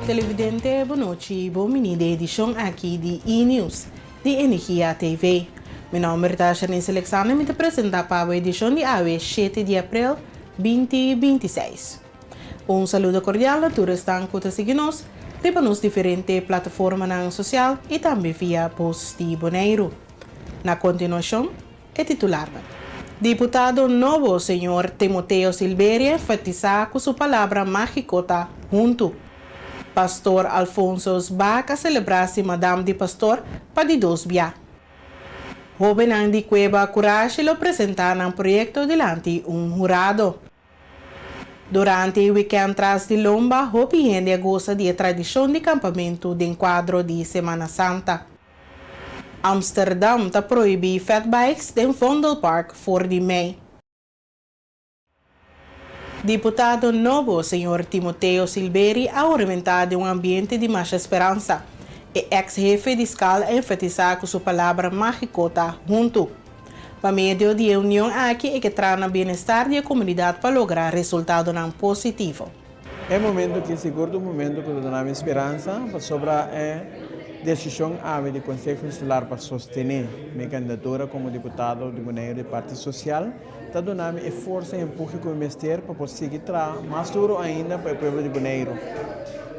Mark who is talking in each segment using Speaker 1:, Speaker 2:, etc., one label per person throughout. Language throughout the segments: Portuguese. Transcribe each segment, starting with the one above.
Speaker 1: televidente, boa noite e bem-vindo à edição aqui de E-News, de Energia TV. Meu nome é Tasharin Selexana e me apresento para a edição de hoje, 7 de abril de 2026. Um saludo cordial a todos que estão seguindo-nos nos diferentes plataformas sociais e também via post de Bonaire. Na continuação, é titular. Deputado novo, senhor Timoteo Silveria, enfatiza com sua palavra mágica junto. Pastor Alfonso Baca celebra-se Madame de Pastor para de dos via. Jovem de Cueva Coragem lo apresentaram um projeto delante jurado. Durante o weekend tras de Lomba, Hopi gente gosta de tradição de campamento de enquadro de Semana Santa. Amsterdam está proíbe fatbikes em Vondelpark for de Mei. Deputado novo, senhor Timoteo Silveri, ha aumentado um ambiente de mais esperança. E ex-jefe de escala enfatiza com sua palavra mágica junto. Para meio de união aqui e que traz o bem-estar da comunidade para lograr resultado positivo.
Speaker 2: É momento que seguro do momento que dá esperança sobre a decisão do Conselho Consular para sostener minha candidatura como deputado de Bonaire do Partido Social. Está dando força e empurro com o Ministério para conseguir mais duro ainda para o povo de Bonaire.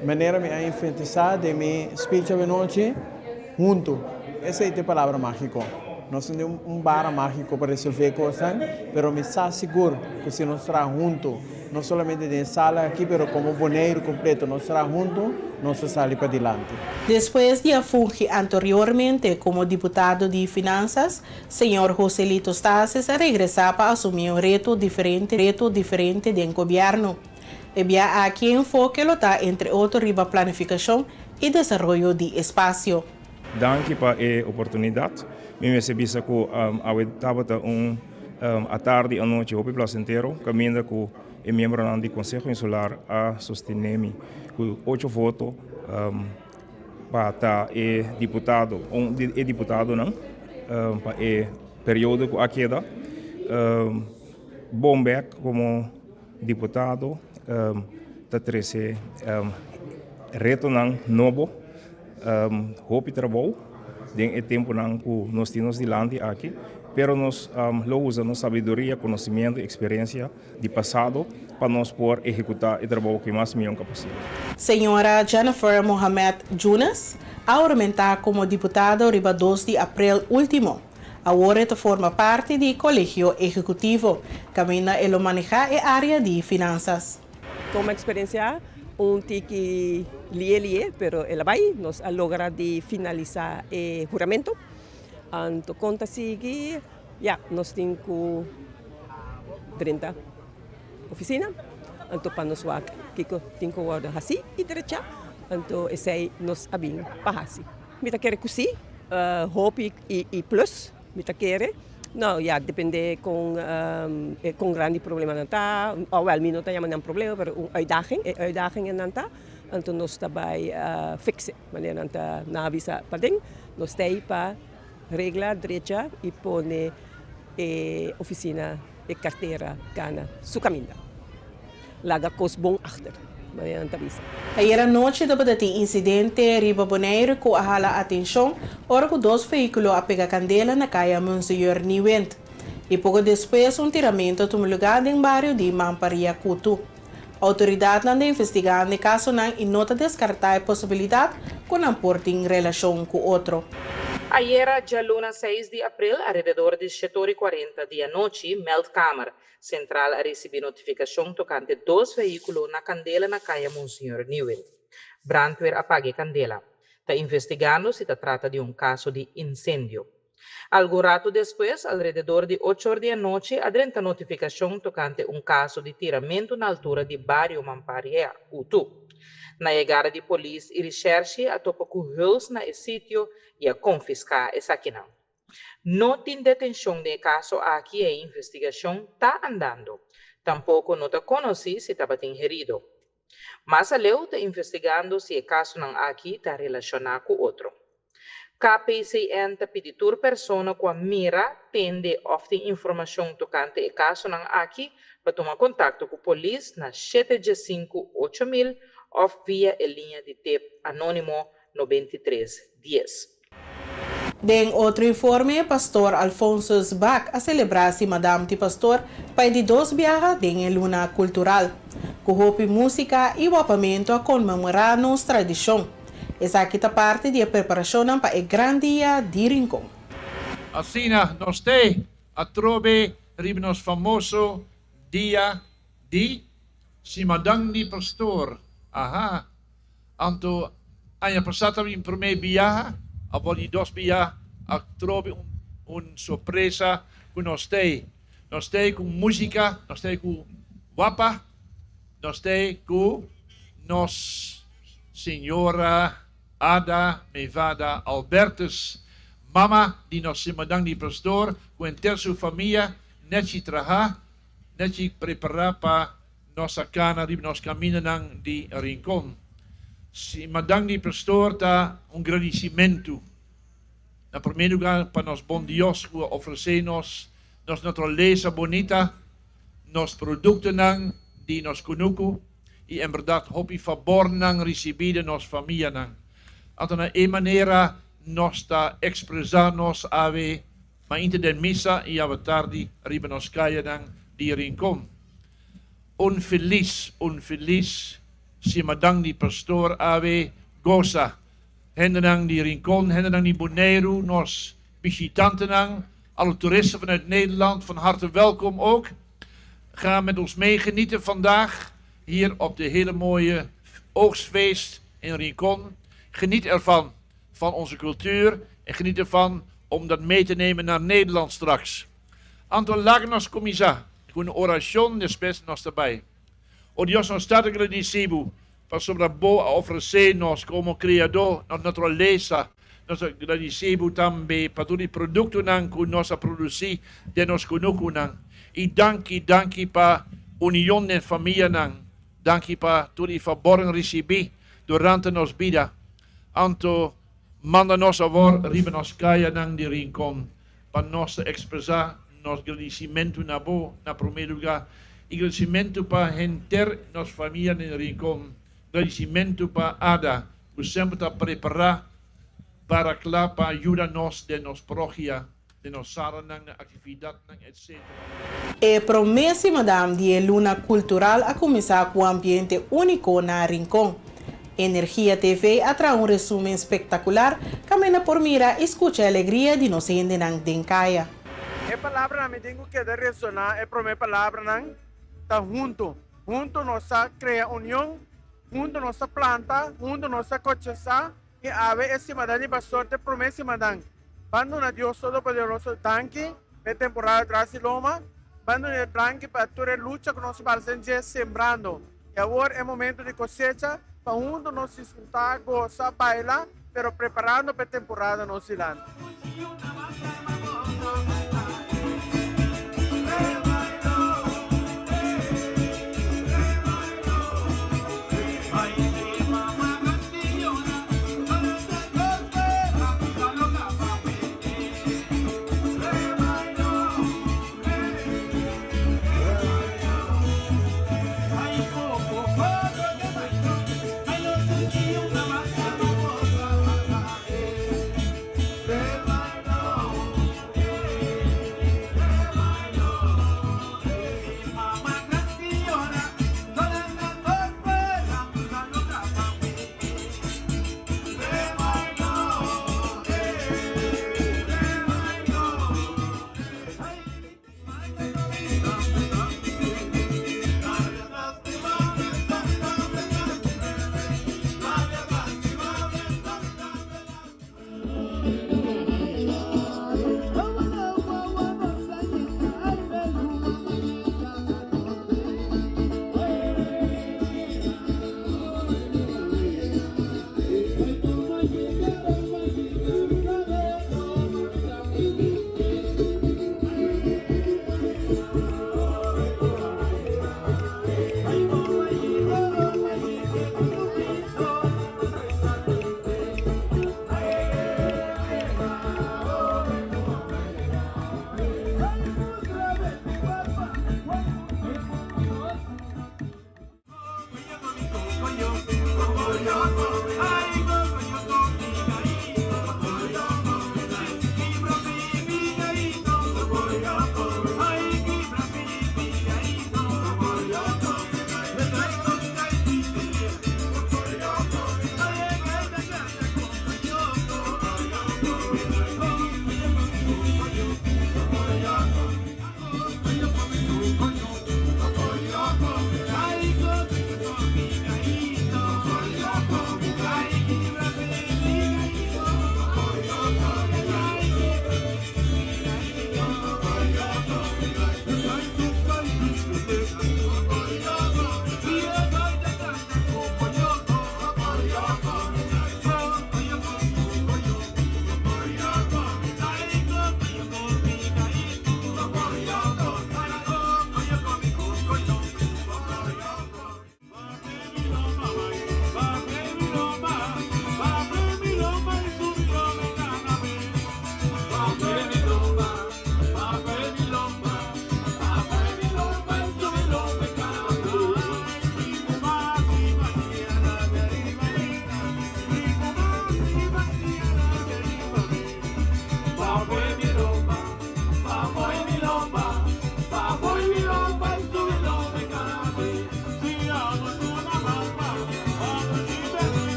Speaker 2: De maneira que a enfatizar de minha speech de noite junto. Essa é a palavra mágica. Nós temos bar mágico para resolver coisas, mas me está seguro que se nós estarmos juntos, não somente na sala aqui, mas como Bonaire completo, nós estarmos juntos, nós saímos para adiante.
Speaker 1: Depois de fungir anteriormente como deputado de Finanças, senhor Joselito Stasis regressa para assumir um reto diferente do governo. E aqui enfoque está entre outros riba planificação e desenvolvimento de espaço.
Speaker 3: Danke para a oportunidade. Me recebi com a tarde e a noite o Plaza inteiro, caminhando com o membro do Conselho Insular a sostener-me com 8 votos para estar deputado, deputado não, para o período que aqui dá. Bombeck como deputado, está trazendo reto novo. Hope trabalho, tem tempo que nós temos de lande aqui, pero nós usamos sabedoria, conhecimento, experiência de passado para nós poder executar o trabalho que mais melhor possível.
Speaker 1: Senhora Jennifer Mohamed Jonas, aumentar como deputada riba 2 de abril último. Agora forma parte do Colégio Executivo, camina e maneja a área de finanças.
Speaker 4: Como experiência, tiki lie, pero ela vai nos a lograr de finalizar o juramento. Anto conta sigue, nós temos 30 oficina, anto para nos wak, kiko tinko wada hasi e derecha, anto esai nos abing pahasi. Mita quer kusi, hope e plus, mita quer. Não, depende com grande problema não tá. Mino tá chamando problema, mas uitdaging não tá. Então nós também fixe, maneira não tá na avisa para ding, nós tem para regla direita e pone oficina e carteira cana su caminho. Laga cos bom achter.
Speaker 1: Ayer à noite, depois de incidente riba Bonaire que ahala atenção, ora que 2 veículos a pegar candela na caia Monsenhor Niwent. E pouco depois, tiramento tomou lugar em bairro de Mamparia Kutu. A autoridade anda investigando o caso e nota descartar a possibilidade que não porte em relação com outro.
Speaker 5: Ayer, dia luna 6 de abril, alrededor de 7h40 da noite, Meldkamer Central recebeu notificação tocante 2 veículos na candela na caia Monsenhor Newell. Brandweer apague candela. Está investigando se trata de caso de incêndio. Algo rato depois, alrededor de 8h da noite, adrenta notificação tocante caso de tiramento na altura de bairro Mamparia, Utu. Na chegada de polícia e recherche, a topa com huls na sítio e a confiscar essa aqui não. Não tem detenção de caso aqui, a investigação está andando. Tampouco não está conhecido se estava herido. Mas a leu está investigando se o caso não aqui está relacionado com outro. KPCN está pedindo pessoa com a mira tende of tem informação tocante o caso não aqui para tomar contato com a polícia na 755-8000 of via a linha de tip anônimo 9310.
Speaker 1: Den outro informe, pastor Alfonso Bach a celebrasse Madame de Pastor para de 2 viagens em Luna Cultural, com roupa música e wapamento a comemorar nossa tradição. Essa aqui é parte da preparação para o grande dia de Rincon.
Speaker 6: Assim, nós temos a trobe nos famoso dia de Simadang ni Pastor. Aha. Anto, anya passata in primeira viagem, a voli 2 viagens, a trobe surpresa com nós temos. Nós temos com música, nós temos com wapa, nós temos com Nossa Senhora Ada Mevada Albertus, mama di nos Simadang ni Pastor, com inteira sua família, neti traha, neti preparar para nossa cana, nos caminhos de Rincon. Simadang ni Pastor está agradecimento. Na primeiro lugar, para nós bom Deus, que oferece-nos nossa natureza bonita, nos produtos de nos kunuku, e em verdade, hopi favor recebido nos família. Então, na maneira, nós está expressar-nos ave, mas inte den missa e ave tarde, riba nos caia de Rincon. Unfeliz, Simadang ni Pastor ave goza. Hendenang die Rincon, hendenang die Bonaire, nos visitanten, alle toeristen vanuit Nederland, van harte welkom ook. Ga met ons mee genieten vandaag, hier op de hele mooie oogstfeest in Rincon. Geniet ervan, van onze cultuur, en geniet ervan om dat mee te nemen naar Nederland straks. Anto lagnos comisa, con oración después nos daarbij. O Dios nos está agradecido. Para sobre boa oferecer-nos como criador, nossa natureza, nós agradecemos também para todo o produto que nós produzimos de nós conhecemos. E danke para a união da família, danke para todo o favor que recebemos durante nossa vida. Anto, manda-nos a favor, riba nos caia de Rincon, para nós expressar nosso agradecimento na primeiro lugar, e agradecimento para a gente, nossa família em Rincon. Agradecimento para Ada, que sempre está preparada para ajudar-nos de nos progia, de nos atividade, etc.
Speaker 1: É promessa, madame, de Luna Cultural a começar com um ambiente único na Rincon. Energia TV atrai resumo espetacular, camina por mira, escucha a alegria de nos gente na Dencaya.
Speaker 2: A palavra me tenho que ressonar, é para minha palavra está junto nós cria união. Junto nossa planta, junto nossa cocheça, e ave esse madani pastor te promesse madang. Bando na Dios Todo-Poderoso tanque, a temporada atrás de loma, bando na tranque para toda luta que nós fazemos sembrando. E agora é momento de cosecha, para junto nós escutar, gozar, bailar, pero preparando para a temporada no Silano.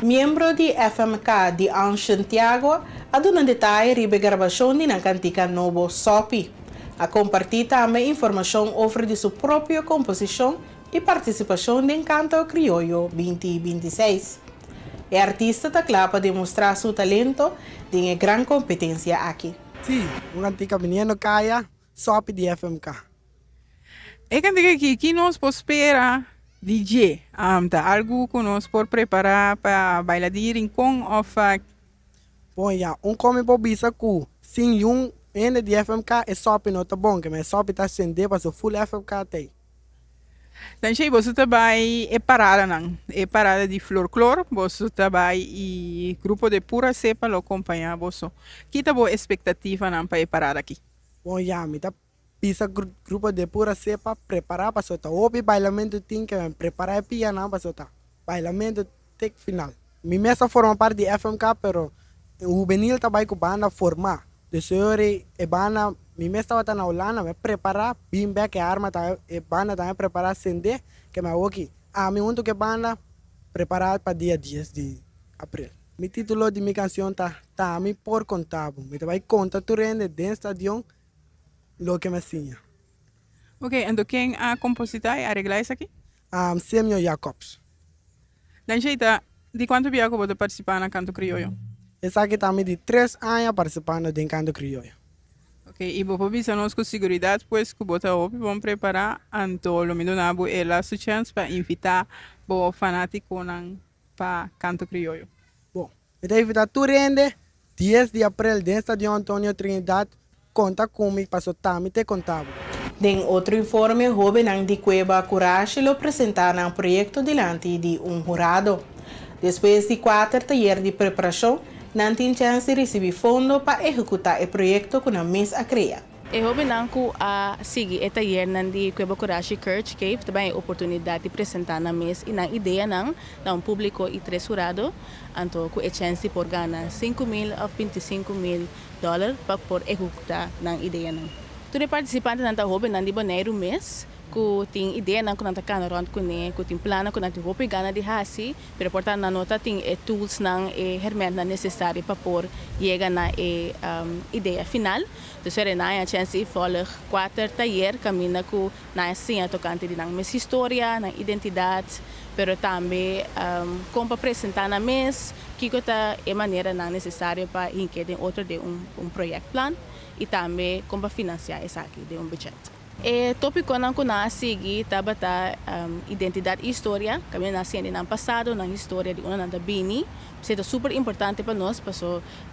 Speaker 1: Membro di FMK di Santiago ad un detalhe ribe gravação de na cantica Novo Sopi. A compartir também informação over de sua própria composição e participação em Canto Criollo 2026. O artista está claro para demonstrar seu talento e tem grande competência aqui.
Speaker 7: Sim, uma cantica menino Kaya, Sopi de FMK.
Speaker 8: E cantica que nós espera DJ, tá algo que nós por preparar para bailar de rincón ou
Speaker 7: Bom, já, come por bisa ku, sim, ene de FMK é Sopi não tá bom, que mas Sopi tá acender para o full FMK tem.
Speaker 8: Dan siya, você também é parada não, é parada de folclore, você também e grupo de pura cepa lo acompanha você. Que tá boa expectativa não para parada aqui?
Speaker 7: Bom, já, me tá pisa grupo de pura cepa preparar para soltar. Obi bailamento tem que preparar pia não para soltar. Bailamento tem final. Mi mesa forma parte de FMK, pero o juvenil também com banda formar. De senhores e banda mi mesa está na Holanda, me preparar bem bem que a arma tá e banda também preparar acender que me aqui. A mi unto que banda preparar para dia 10 de abril. Mi título de minha canção tá mi por contar. Me vai contar tu rende dentro estadião lo que me enseña.
Speaker 8: Ok, então quem a compositor e arreglar isso aqui?
Speaker 7: Samuel Jacobs.
Speaker 8: Dan siya, de quanto biaco você participar na Canto Criollo?
Speaker 7: Essa aqui também de 3 anos participando de Canto Criollo.
Speaker 8: Ok, e vou avisar nós com segurança, pois que você vamos preparar então lo menos na boa ela sua chance para invitar o fanático para Canto Criollo.
Speaker 7: Bom, então invitar tu rende 10 de abril dentro do Estádio Antônio Trindade. Conta comigo para soltar, me te contava.
Speaker 1: Den outro informe, jovem de Cueva Coragem lo apresentaram um projeto diante de jurado. Depois de 4 talleres de preparação, não tem chance de receber fundo para executar o projeto com a mês a criar.
Speaker 9: E hobi nanku a sige e taller nandi Cueva Coragem Church Cave também oportunidade de apresentar na mês e na ideia ng público e tresurado anto ku e chance por gana $5,000 a $25,000 para por executar ng ideia nang. Tudo participante nanta hobi nandi boneiro mês ku ting ideia nang kunanta kanaron kune ku ting plano kunanta hobi gana di hasi pero portan na nota ting e tools nang e herramienta necessária para por chega na e ideia final. Dus er na a chance volg 4 taller camina ku na sia tocante di nang mes historia, nang identidade, pero também como para apresentar na mes que tá é maneira nang necessária para inquietar outro de projeto plan e também como financiar essa aqui de budget. E tópico não kuna sigi tabata identidade e história, kami nasci no passado, na história de uma da Bini. Isso é super importante para nós, porque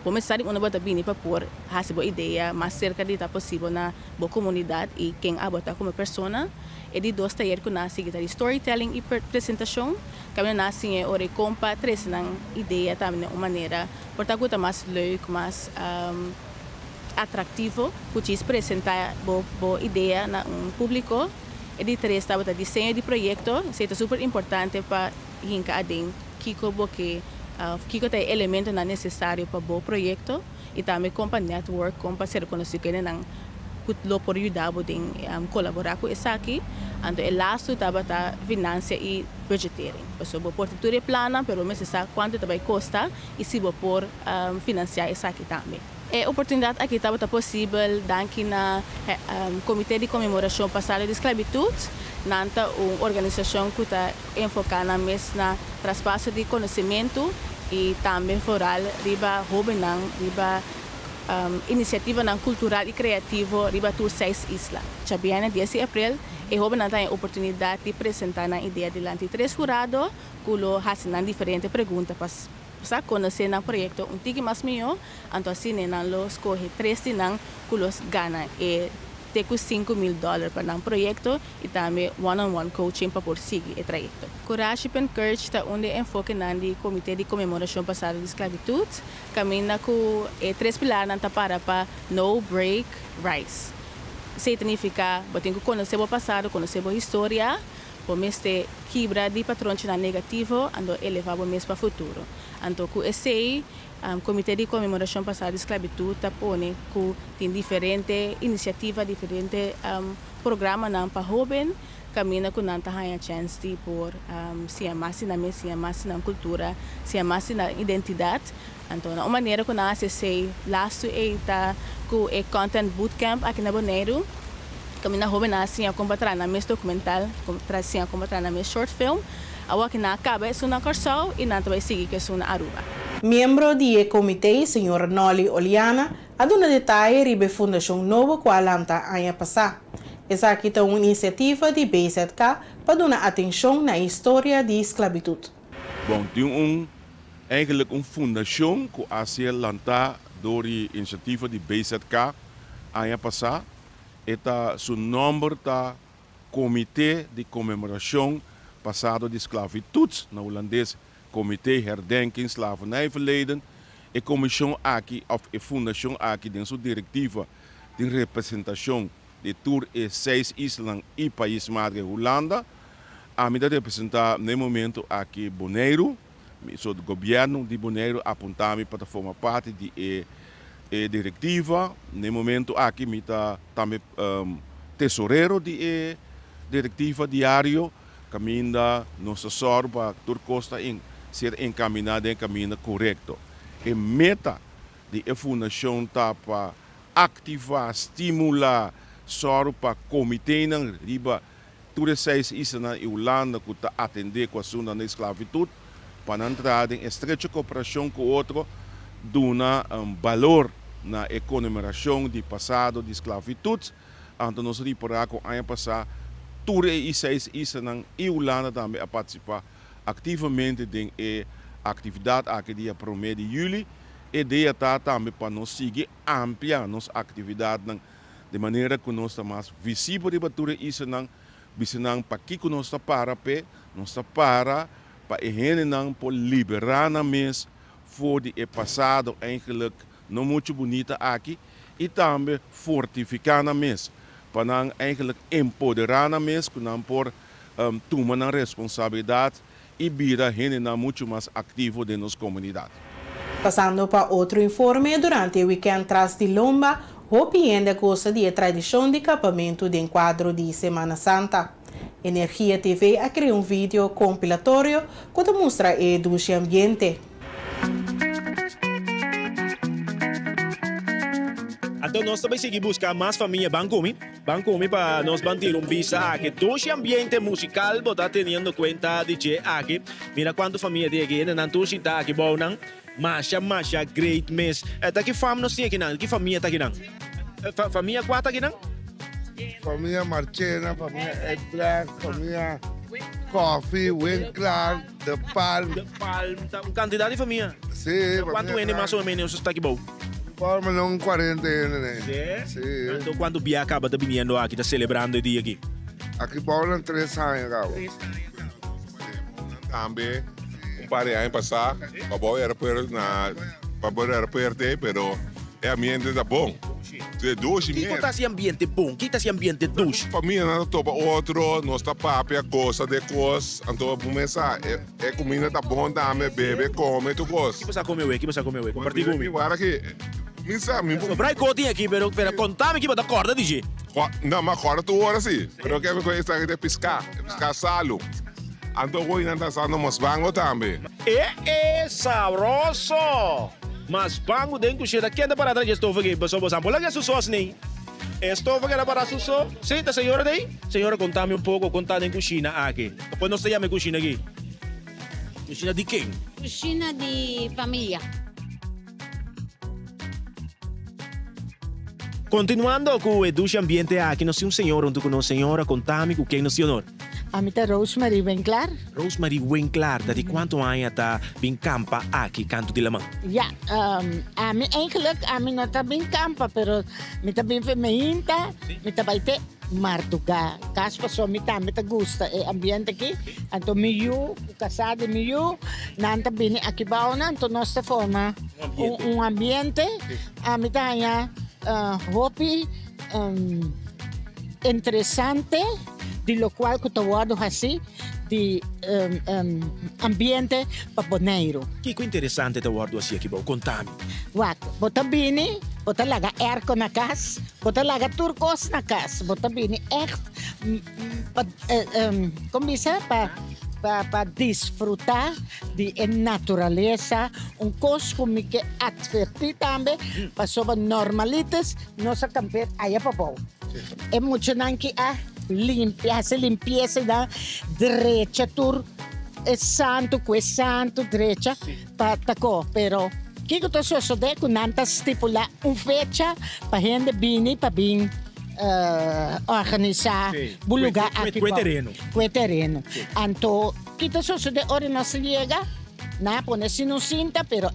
Speaker 9: começar uma bota Bini para pôr a boa ideia mais cerca de tá possível na boa comunidade e quem abota como pessoa. E de dois taller que nasci de storytelling e apresentação, kami nasci é ore compa três na ideia também uma maneira, portanto mais leuk, mais atrativo, porque apresentar boa ideia na público. E de três estava o desenho de projeto, isso é super importante para hinca adem Kiko tem elemento necessário para o projeto e também com a network, com a ser reconhecido que não kutlo por ajudar a colaborar com isso aqui. Então, o last estava a finança e budgeting. Então, a portatura é plana, mas você sabe quanto vai custar e se por financiar isso aqui também. A oportunidade aqui estava possível daqui na Comitê de Comemoração Passada de Esclavitud, nanta uma organização que está enfocada na traspasso de conhecimento e também foral riba jovenang riba inisiativa cultural e criativa riba tour 6 isla. Chabiana 10 de abril e jovenang tem a oportunidade de apresentar a ideia de 3 jurados que fazem diferentes perguntas para conhecer o projeto um tique mais melhor, então assim nós escolhe 3 dinang que los gana e teco $5,000 para o projeto e também one-on-one coaching para seguir o trajeto. Coragem e Courage está onde enfoque no Comitê de Comemoração Passada de Esclavitud, caminha com 3 pilares para No Break Rise. Isso significa que tem que conhecer o passado, conhecer a história, para este quebra de patrões negativo e elevar o mês para o futuro. Então, com esse Comitê de Comemoração Passada de Esclavitud põe tem diferentes iniciativas, diferentes programas para jovens, caminha com a chance de por se mais na mesa, se mais na cultura, se mais na identidade. Então, uma maneira que nós se last está com o Content Bootcamp aqui na Bonaire. Kami na jovem assim a combater na mes documental, assim a combater na mes short film, awa que na acaba é na Corsol e na vai seguir que é na Aruba.
Speaker 1: Membro do comitê, Sr. Noli Oliana, a dona detalhe ribe Fundação Novo Kualanta ano passado. Essa aqui é uma iniciativa de BZK para dar atenção na história de esclavitud.
Speaker 10: Bom, tem eigenlijk een fundação que a ser lançada door de initiatief de BZK ano passado. Eta su nombre ta Comitê de Comemoração Passado de Esclavitud, na holandês Comitê Herdenking Slavernijverleden, e comissão aqui, of e fundação aqui, dentro sua diretiva de representação de tour e 6 islas e país madre Holanda, a mim representar no momento aqui Bonaire, o governo de Bonaire apontar-me para formar parte de diretiva, no momento aqui me está também tesoureiro de diretiva diário, caminha nossa sorba por costa em ser encaminhada em caminho correto. E meta de fundação tá para ativar, estimular sorba comitê na riba todas 6 islas na Holanda que está atender com a sua esclavitud para entrar em estreita cooperação com o outro, dona valor na comemoração de passado de esclavitud. Então, nós reparar que ano passado, todas as 6 islas na Holanda também a participar ativamente em atividade aqui dia 1 de julho. E ideia está também para nós seguir ampliar nossa atividade de maneira que nós estamos mais visível de todas as islas, visando para que nós estamos para por liberar na mesa voor die passado eigenlijk não muito bonita aqui e também fortificar na mesa para eigenlijk empoderar na mesa que não por tomar a responsabilidade e vida gente não muito mais ativo de nossa comunidade.
Speaker 1: Passando para outro informe, durante o weekend tras de Lomba, houve ainda coisa de tradição de acampamento de enquadro de Semana Santa. Energia TV a criar vídeo compilatório que mostra o edúcio ambiente.
Speaker 11: Então nós também seguimos buscar mais família Bancomi para nós manter visa aqui. Todo ambiente musical está tendo conta de que aqui. Mira quanto família tem aqui, não tudo está aqui bom não. Masha, great miss. Tá que fam nós tem aqui não, que família tá aqui não. Família quarta aqui, não?
Speaker 12: Família Marchena, família Ed Black, família Coffee, Winkler, The Palm.
Speaker 11: The Palm, quantidade de família.
Speaker 12: Sim,
Speaker 11: Quanto é mais ou menos está aqui bom?
Speaker 12: Forma não 40 anos, né?
Speaker 11: Sim.
Speaker 12: Sim.
Speaker 11: Então quando o Bia acaba de vindo aqui, está celebrando o dia aqui?
Speaker 12: Aqui falam 3 anos, cara.
Speaker 13: Também par de anos passar, para o aeroporto pero o ambiente está bom. De duche
Speaker 11: que
Speaker 13: mesmo.
Speaker 11: está esse ambiente bom? Que está esse ambiente duche?
Speaker 13: Família não topa outro, não está papia, coisa de coisa. Então, começar, é comida tá bom, dame, bebe, come, tu coisa.
Speaker 11: Que você come hoje? Que você come hoje? Compartilha comigo.
Speaker 13: Agora aqui, me sabe,
Speaker 11: Sobrai cotinha aqui, pero contame que você acorda, DJ.
Speaker 13: não, mas agora tu hora sim. Pero que me está aqui de pescar salo. Então, hoje não está sendo mais bango também.
Speaker 11: É sabroso! Mas bango dentro do cheiro, quem é para trás de estofa aqui? Pessoal, você não pode sussós nem. Estofa que era para sussó. Sim, tá senhora daí? Senhora, contame pouco, contar em cozinha aqui. Depois nós chamamos cozinha aqui. Cozinha de quem?
Speaker 14: Cozinha de família.
Speaker 11: Continuando com o Eduche Ambiente aqui, nós temos senhora, junto com a senhora, contame com quem nós senhor.
Speaker 14: A mim tá Rosemary Winkler.
Speaker 11: Rosemary Winkler, de quanto anos está bem campa aqui, Canto de Lamang?
Speaker 14: Ja, a mim eigenlijk, a mim não tá bem campa, pero me tá bem feminina, me tá baite martuga. Caso passou, me tá gusta o ambiente aqui. Então, miyu, casado miyu, nanta bem aqui baon, então nós tá forma um ambiente, a mim tá hobby interessante, de lo cual que tawado assim de ambiente paponeiro.
Speaker 11: Que interessante tawado assim aqui, contame.
Speaker 14: Wat, bota bini, bota laga airco na casa, bota laga turcos na casa, bota bini echt, como diz, para desfrutar de natureza, coisa como que advertir também, para sobre normalitas, nossa campeã aí para bom. É muito não que limpeza da direita, é santo, direita, para taco, pero que eu estou sucedendo com nanta estipular fecha para gente vir para vir organizar o lugar aqui. Com o terreno. Então, que está sucedendo agora nós chega, na pone sino cinta, pero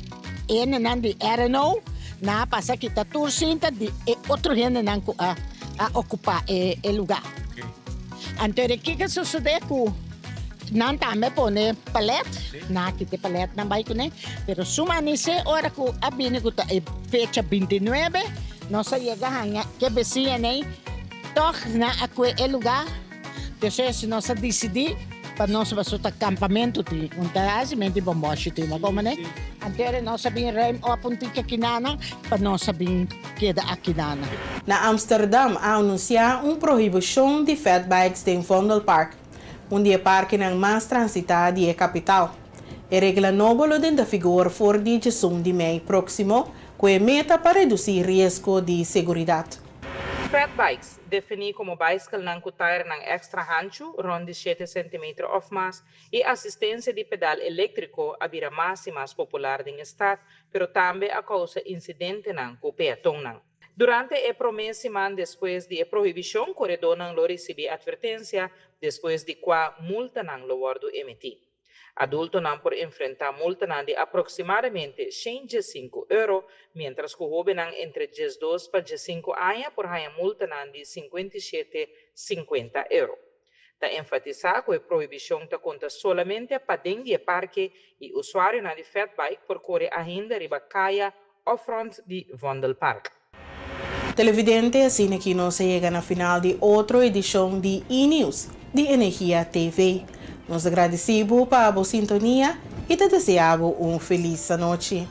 Speaker 14: não de RNO, na passa que está tur cinta de outro gente não a ocupar o lugar. Então, o que sucede com não também pone palete, na que tem palete na bairro, né? Pero sumanice hora que a bine que tá fecha 29, nós chega a que vizinha né? Toch na aquele lugar, então se nós decidir para nós fazer acampamento de mente bomboche de como né? Então nós sabemos reim ou apuntica quinana para nós sabemos queda aqui nana.
Speaker 1: Na Amsterdam, anuncia proibição de fat bikes em Vondelpark, onde o parque não mais transitado é capital. A regra nova dentro da figura for de 18 de maio próximo, com a meta para reduzir risco de segurança.
Speaker 5: Fat bikes, definido como bicycle não com tire não extra ancho, ronde 7 cm of mais, e assistência de pedal elétrico a vira mais e mais popular no estado, pero também a causa incidente não com peatão não. Durante a primeira semana depois de a proibição, o corredor não recebeu advertência depois de qua multa não lo guardo emitir. Adulto não por enfrentar multa não de aproximadamente 105 €, mientras que o jovem não entre 12 para 15 anos por haya multa não de 57,50 €. Está enfatizar que a proibição está conta somente para dentro do parque e usuário não de fat bike por correr ainda riba caia ou front de Vondelpark.
Speaker 1: Televidente, assim que nós chegamos na final de outra edição de E-News de Energia TV. Nós agradecemos para a sintonia e te desejamos feliz noite.